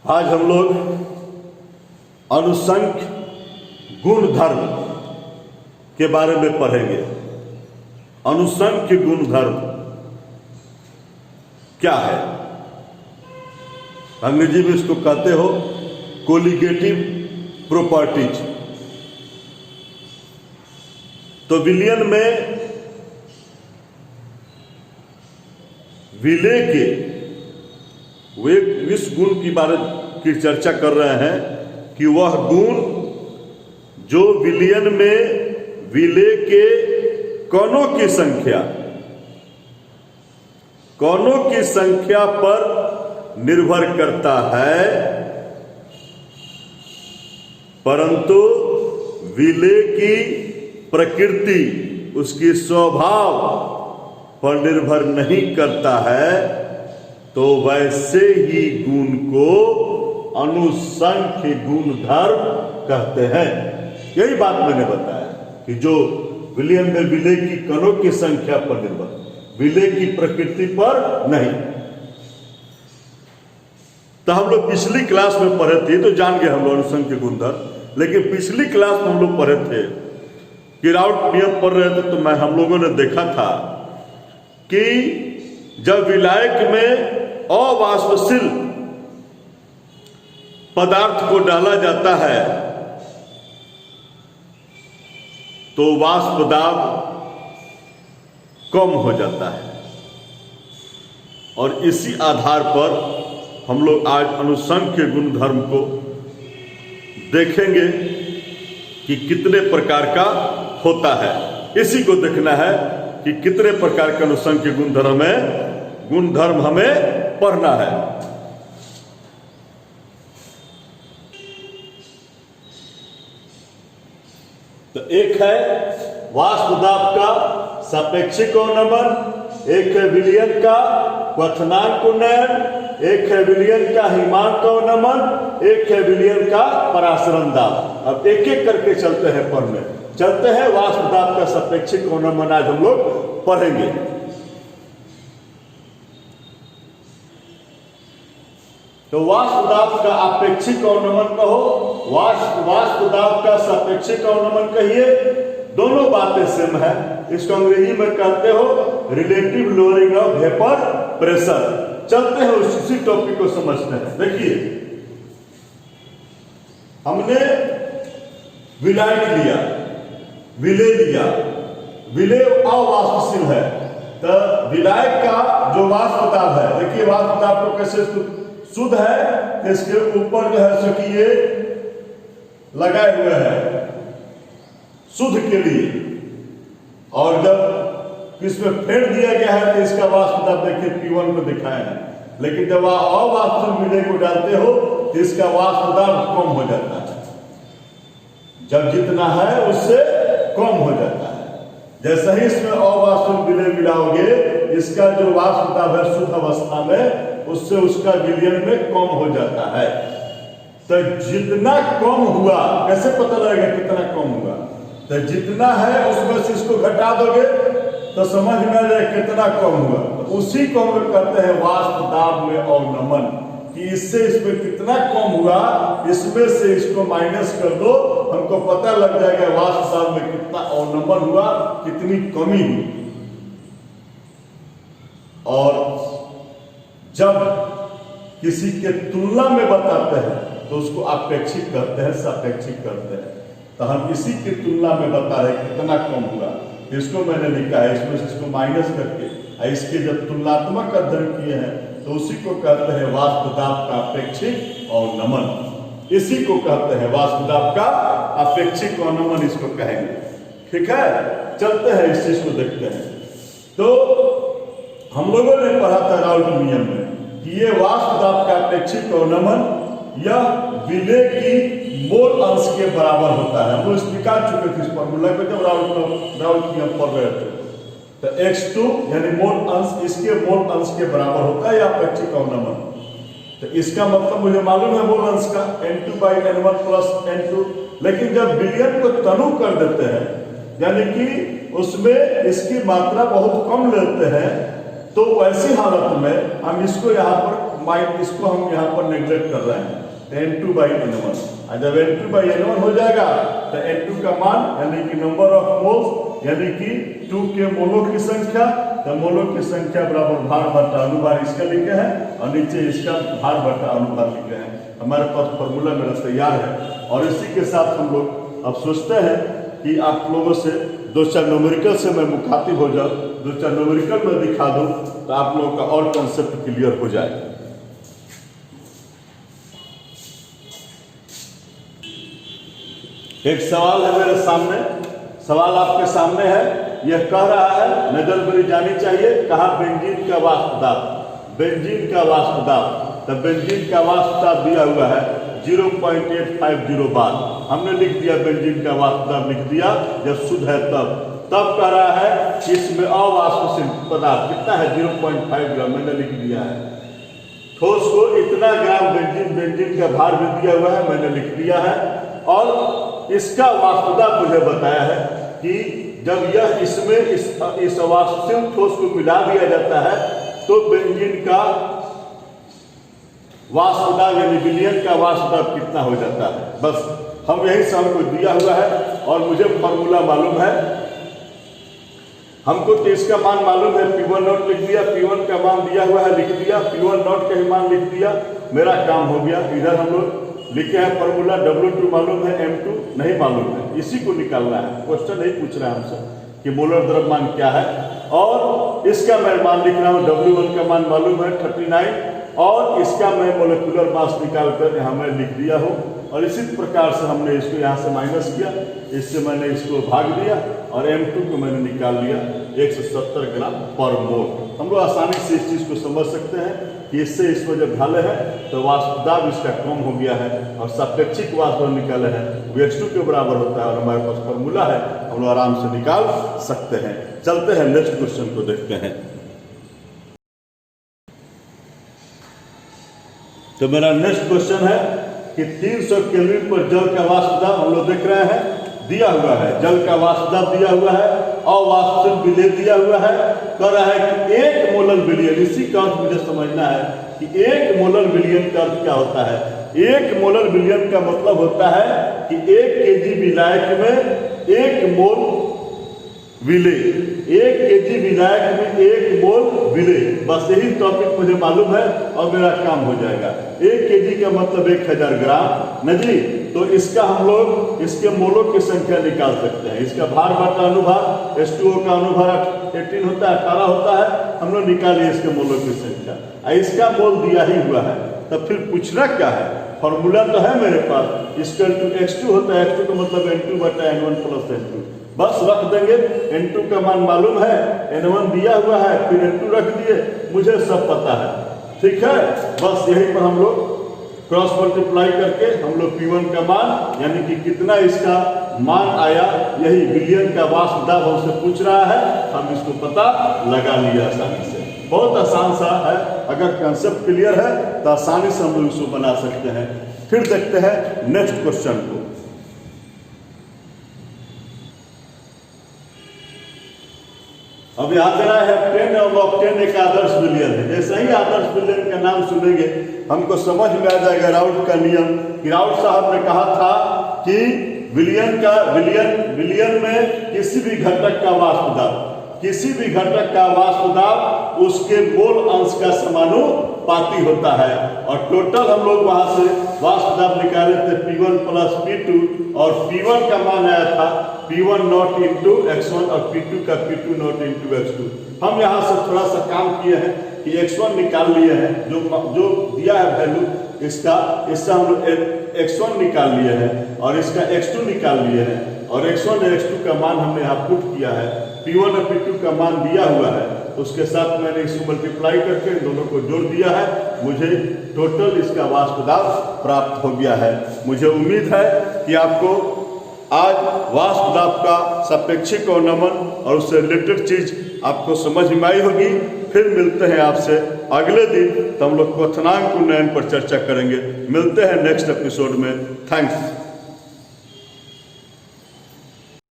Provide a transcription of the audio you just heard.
आज हम लोग अनुसंख्य गुणधर्म के बारे में पढ़ेंगे। अनुसंख्य गुणधर्म क्या है? अंग्रेजी में इसको कहते हो कोलिगेटिव प्रॉपर्टीज। तो विलियन में विले के वे इस गुण की बारे की चर्चा कर रहे हैं कि वह गुण जो विलियन में विले के कणों की संख्या पर निर्भर करता है, परंतु विले की प्रकृति उसकी स्वभाव पर निर्भर नहीं करता है, तो वैसे ही गुण को अनुसंख्य गुणधर्म कहते हैं। यही बात मैंने बताया कि जो विलियन में विले की कणों की संख्या पर निर्भर, विले की प्रकृति पर नहीं। तो हम लोग पिछली क्लास में पढ़े थे, तो जान गए हम लोग अनुसंख्य गुणधर्म। लेकिन पिछली क्लास में हम लोग पढ़े थे कि राउट नियम पढ़ रहे थे, तो हम लोगों ने देखा था कि जब विलायक में अवाष्पशील पदार्थ को डाला जाता है तो वाष्प दाब कम हो जाता है, और इसी आधार पर हम लोग आज अनुसंख्य गुणधर्म को देखेंगे कि कितने प्रकार का होता है। इसी को देखना है कि कितने प्रकार का अनुसंख्य गुणधर्म हमें पढ़ना है। तो एक है वाष्प दाब का सापेक्षिक अवनमन, एक है विलियन का क्वथनांक उन्नयन, एक है विलियन का हिमांक अवनमन, एक है विलियन का परासरण दाब। अब एक एक करके चलते हैं पढ़ने। चलते हैं वाष्प दाब का सापेक्षिक अवनमन आज हम लोग पढ़ेंगे। तो वाष्प दाब का अपेक्षिक अवनमन कहो, वाष्प दाब का सापेक्षिक अवनमन कहिए, दोनों बातें सेम है। इसको अंग्रेजी में कहते हो relative lowering of vapour pressure. चलते हैं उसी टॉपिक को समझते हैं। देखिए, हमने विलायक लिया, विले लिया, विले अवाष्पशील है, तो विलायक का जो वाष्प दाब है, देखिए वाष्प दाब को कैसे शुद्ध है, तो इसके ऊपर जो है सो कि ये लगाए हुए हैं शुद्ध के लिए, और जब इसमें फेंट दिया गया है तो इसका वाष्प दाब देखिए P1 में दिखाया है। लेकिन जब आप अवाष्पशील विले को डालते हो तो इसका वाष्प दाब कम हो जाता है, जब जितना है उससे कम हो जाता है। जैसे ही इसमें अवाष्पशील विले मिलाओगे, इसका जो वाष्प दाब है शुद्ध अवस्था में, उससे उसका विलियन में कम हो जाता है। तो जितना कम हुआ, कैसे पता लगेगा कितना कम हुआ? तो जितना है उसमें से इसको घटा दोगे तो समझ में आ जाए कितना कम हुआ। तो उसी को हम लोग कहते हैं वाष्प दाब में अवनमन, कि इससे इसमें कितना कम हुआ, इसमें से इसको माइनस कर दो, हमको पता लग जाएगा वाष्प दाब में कितना अवनमन हुआ, कितनी कमी हुई। और जब किसी के तुलना में बताते हैं तो उसको अपेक्षिक करते हैं, सापेक्षिक करते हैं। तो हम इसी की तुलना में बता रहे कितना कम हुआ, इसको मैंने लिखा है, इसमें से इसको माइनस करके इसके जब तुलनात्मक अध्ययन किए हैं तो उसी को कहते हैं वाष्प दाब का अपेक्षिक अवनमन। इसी को कहते हैं वाष्प दाब का अपेक्षिक अवनमन, इसको कहेंगे। ठीक है, चलते हैं इस चीज को देखते हैं। तो हम लोगों ने पढ़ा था राउट नियम में कि ये वाष्प दाब का अपेक्षिक अवनमन यह विले की मोल अंश के बराबर होता है। हम लोग निकाल चुके थे इस फॉर्मूला को जब राउट नियम पढ़ रहे थे। तो x2 यानी मोल अंश, इसके मोल अंश के बराबर होता है यह अपेक्षिक अवनमन। तो इसका मतलब मुझे मालूम है मोल अंश का n2/n1 प्लस n2। लेकिन जब विलियन को तनु कर देते हैं, यानी कि उसमें इसकी मात्रा बहुत कम लेते हैं, तो ऐसी हालत में हम इसको यहाँ पर पॉइंट इसको हम यहाँ पर नेग्लेक्ट कर रहे हैं, N2 by N1। और जब N2 by N1 हो जाएगा तो N2 का मान यानी कि नंबर ऑफ मोल्स यानी कि 2 के मोलों की संख्या, तो मोलों की संख्या बराबर भार बटा अनुभार इसका लिखे हैं और नीचे इसका भार बटा अनुभार लिखे हैं। हमारे पास फॉर्मूला मेरा तैयार है और इसी के साथ हम लोग अब सोचते हैं कि आप लोगों से 2-4 न्यूमेरिकल से मैं मुखातिब हो जाऊँ, 2-4 न्यूमेरिकल में दिखा दूँ तो आप लोगों का और कंसेप्ट क्लियर हो जाए। एक सवाल है मेरे सामने, सवाल आपके सामने है। यह कह रहा है नजर बड़ी जानी चाहिए, कहा बेंजीन का वाष्प दाब, बेंजीन का वाष्प दाब। तो बेंजीन का वाष्प दाब दिया हुआ है 0.850 बार। हमने लिख दिया बेंजीन का वाष्प दाब, लिख दिया जब शुद्ध है तब कह रहा है कि इसमें अवाष्पशील पदार्थ कितना है 0.5 ग्राम, मैंने लिख दिया है। ठोस को इतना ग्राम बेंजीन का भार भी दिया हुआ है, मैंने लिख दिया है। और इसका वाष्प दाब मुझे बताया है कि जब यह इसमें इस अवाष्पशील ठोस को मिला दिया जाता है तो बेंजीन का वाष्प दाब यानी विलयन का वाष्प दाब कितना हो जाता है। बस हम यही से हमको दिया हुआ है और मुझे फॉर्मूला मालूम है। हमको तो इसका मान मालूम है, P1 नॉट लिख दिया, P1 का मान दिया हुआ है लिख दिया, P1 नॉट का ही मान लिख दिया, मेरा काम हो गया। इधर हम लोग लिखे हैं फॉर्मूला, W2 मालूम है, M2 नहीं मालूम है, इसी को निकालना है। क्वेश्चन नहीं पूछ रहा है हमसे कि मोलर द्रव्यमान क्या है, और इसका मैं मान लिख रहा हूँ W1 का मान मालूम है 39 और इसका मैं मोलिकुलर मास निकाल कर यहाँ मैं लिख दिया हूँ। और इसी प्रकार से हमने इसको यहाँ से माइनस किया, इससे मैंने इसको भाग दिया और M2 को मैंने निकाल लिया 170 ग्राम पर मोल। हम लोग आसानी से इस चीज़ को समझ सकते हैं कि इससे इसको जब ढाले हैं तो वाष्प दाब इसका कम हो गया है और सापेक्षिक वाष्प निकाले हैं वो H2 के बराबर होता है और हमारे पास फॉर्मूला है, हम लोग आराम से निकाल सकते हैं। चलते हैं नेक्स्ट क्वेश्चन को देखते हैं। तो मेरा नेक्स्ट क्वेश्चन है कि 300 केल्विन पर जल का वाष्प दाब हम लोग देख रहे हैं दिया हुआ है, जल का वाष्प दाब दिया हुआ है, अवाष्पशील विलयन दिया हुआ है। कह रहा है कि 1 मोलर विलयन, इसी का अर्थ मुझे समझना है कि 1 मोलर विलयन का अर्थ क्या होता है। 1 मोलर विलयन का मतलब होता है कि 1 केजी विलायक में 1 मोल विलेय, 1 केजी विलायक में 1 मोल विलेय। बस यही टॉपिक मुझे मालूम है और मेरा काम हो जाएगा। 1 केजी का मतलब 1000 ग्राम न जी। तो इसका हम लोग इसके मोलों की संख्या निकाल सकते हैं। इसका भार बटा अनुभार, H2O का अनुभार 18 होता है, 18 होता है। हम लोग निकालिए इसके मोलों की संख्या। इसका मोल दिया ही हुआ है, तब फिर पूछना क्या है, फॉर्मूला तो है मेरे पास, इक्वल टू X2 होता है। X2 का मतलब N2 बटा N1 प्लस N2, बस रख देंगे। N2 का मान मालूम है, N1 दिया हुआ है, फिर N2 रख दिए, मुझे सब पता है, ठीक है। बस यही पर हम लोग क्रॉस मल्टीप्लाई करके हम लोग P1 का मान यानी कि कितना इसका मान आया, यही विलयन का वाष्प दाब हमसे पूछ रहा है, हम इसको पता लगा लिया आसानी से। बहुत आसान सा है, अगर कंसेप्ट क्लियर है तो आसानी से हम लोग इसको बना सकते हैं। फिर देखते हैं नेक्स्ट क्वेश्चन को। अब यहाँ देना है ऑक्टेन और ऑक्टेन एक आदर्श विलयन है। जैसे ही आदर्श विलयन का नाम सुनेंगे हमको समझ में आ जाएगा राउट का नियम। राउट साहब ने कहा था कि विलयन में किसी भी घटक का वाष्प दाब, किसी भी घटक का वाष्प दाब उसके मोल अंश का समानुपाती होता है। और टोटल हम लोग वहां से वाष्प दाब निकाले थे P1 प्लस P2 और P1 का मान आया था P1 नॉट इंटू X1 और P2 का P2 नॉट इंटू X2। हम यहाँ से थोड़ा सा काम किए हैं कि X1 निकाल लिए हैं, जो दिया है वैल्यू इसका, इससे हम लोग X1 निकाल लिए हैं और इसका X2 निकाल लिए हैं और X1 और X2 का मान हमने यहाँ पुट किया है। P1 और P2 का मान दिया हुआ है, उसके साथ मैंने इसको मल्टीप्लाई करके दोनों को जोड़ दिया है, मुझे टोटल इसका वाष्प दाब प्राप्त हो गया है। मुझे उम्मीद है कि आपको आज वाष्प दाब का सापेक्षिक और नमन और उससे रिलेटेड चीज आपको समझ में आई होगी। फिर मिलते हैं आपसे अगले दिन, तो हम लोग क्वथनांक उन्नयन पर चर्चा करेंगे। मिलते हैं नेक्स्ट एपिसोड में। थैंक्स।